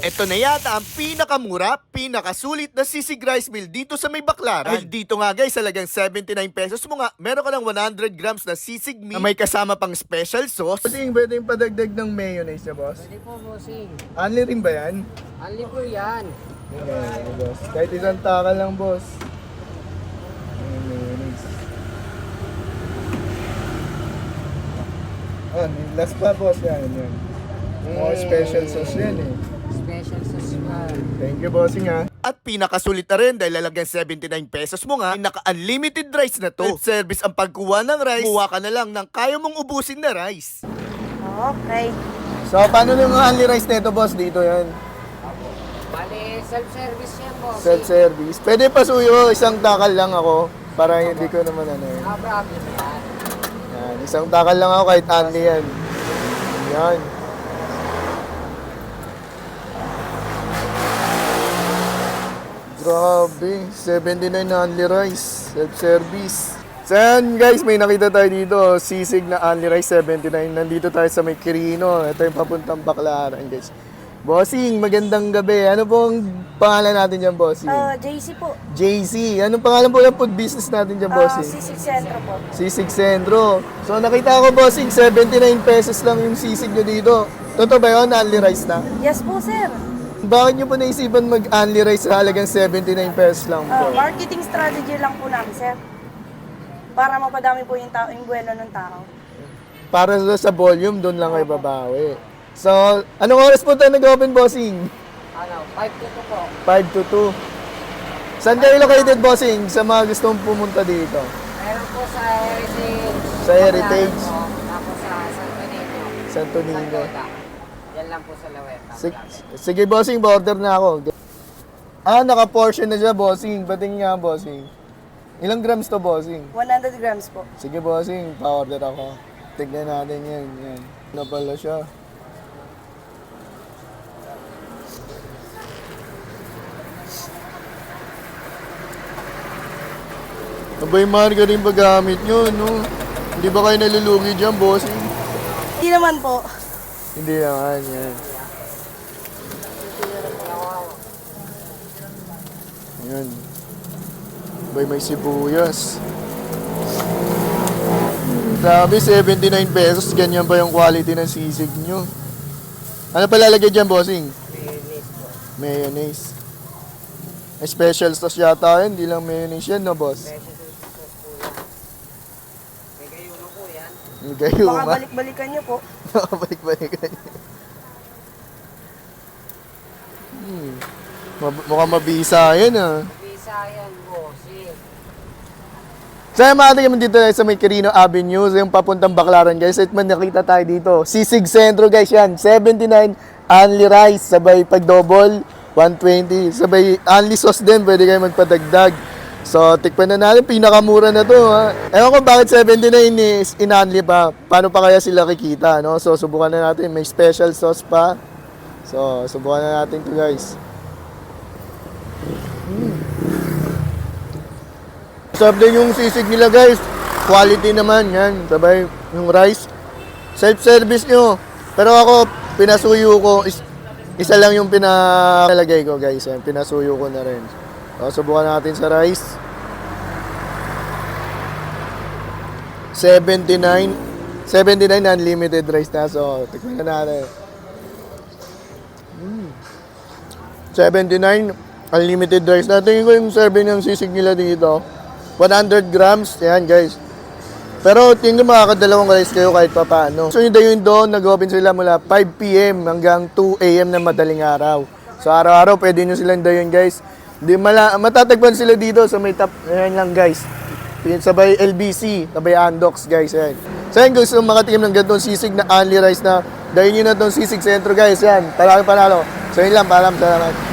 Ito na yata ang pinakamura, pinakasulit na sisig rice meal dito sa may Baclaran. Dahil dito nga guys, halagang 79 pesos mo nga, meron ka ng 100 grams na sisig meal na may kasama pang special sauce. Bossing, pwede yung padagdag ng mayonnaise niya, boss? Pwede po, bossing. Only rin ba yan? Only po yan. Okay, boss. Kahit isang takal lang, boss. Ayan, mayonnaise. Last pa, boss. Yan. More special sauce yan eh. Special sauce pa. Thank you, bossing ha. At pinakasulit na rin dahil halagang 79 pesos mo nga, naka-unlimited rice na to. Self-service ang pagkuha ng rice, kuha ka na lang ng kaya mong ubusin na rice. Okay. So, paano yung only rice nito, boss? Dito yan. Bale, self-service yan, bossing. Self-service. Pwede pasuyo, isang takal lang ako. Para hindi ko naman ano eh. No problem yan. Yan, isang takal lang ako kahit only yan. Yan. Grabe, 79 na only rice, self-service. So yan guys, may nakita tayo dito, sisig na only rice 79. Nandito tayo sa may Quirino. Ito yung papuntang Baclaran guys. Bossing, magandang gabi. Ano pong pangalan natin dyan, bossing? JC po. JC. Anong pangalan po yung food business natin dyan, bossing? Sisig Sentro po. Sisig Sentro. So nakita ko, bossing, 79 pesos lang yung sisig nyo dito. Totoo ba yun? Only rice na? Yes po, sir. Bakit nyo po naisipan mag-only rice sa halagang 79 pesos lang po? Marketing strategy lang po namin, sir. Para mapadami po yung buwelo ng tao. Para sa volume, doon lang kayo babawi. So, anong oras po tayo nag-open, bossing? Ano, 5 to 2 po. 5 to 2. Saan kayo located, bossing? Sa mga gustong pumunta dito? Meron po sa Heritage. Sa Heritage. Baclaran po. Tapos sa Santo Niño. Santo Niño. Santoda. Yan lang po sa Laweta. Sige, bossing, order na ako. Naka-portion na siya, bossing. Bating nga, bossing. Ilang grams to, bossing? 100 grams po. Sige, bossing, pa-order ako. Tignan natin yan. Ano pala siya? Abay, margarine ba gamit nyo, no? Hindi ba kayo nalulugi dyan, bossing? Hindi naman po. Hindi naman, yan. Yan. Abay, may sibuyas. Grabe, 79 pesos. Ganyan ba yung quality ng sisig nyo? Ano pa lalagay dyan, bossing? Mayonnaise po. Mayonnaise. May special sauce yata yun. Hindi lang mayonnaise yan, no, boss? Special sauce po yan. May gayuno po yan. May gayo Baka nga. balik-balikan niyo po. Balik-balikan. Mukhang mabisa yan, ah. Visa yan, bossing. So yung mga tingin dito tayo sa may Quirino Avenue, so yung papuntang Baclaran guys, at man nakita tayo dito. Sisig Sentro guys yan, 79 only rice, sabay pag double, 120, sabay only sauce din, pwede kayo magpadagdag. So tikpan na natin, pinakamura na to ha. Ewan ko bakit 79 is in-only pa, paano pa kaya sila kikita, no? So subukan na natin, may special sauce pa. So subukan na natin to guys. Sarap din yung sisig nila guys. Quality naman yan. Sabay yung rice. Self-service nyo. Pero ako, pinasuyo ko. Isa lang yung pinalagay ko guys. Yan. Pinasuyo ko na rin. So, subukan natin sa rice. 79 unlimited rice na. So, tikman na natin. 79 unlimited rice na. Tingin ko yung serving ng sisig nila dito. 100 grams, yan guys. Pero tingin ko makakadalawang rice kayo kahit pa paano. So yung doon, nag-open sila mula 5 p.m. hanggang 2 a.m. na madaling araw. So araw-araw pwede nyo silang dayon guys. Matatagpan sila dito sa may top, yan lang guys. Sabay LBC, sabay Andox guys. Yan. So yan guys, kung makatikim ng ganitong sisig na only rice na, dayon nyo na itong sisig sentro guys. Yan, panalo. So yun lang, paalam, salamat.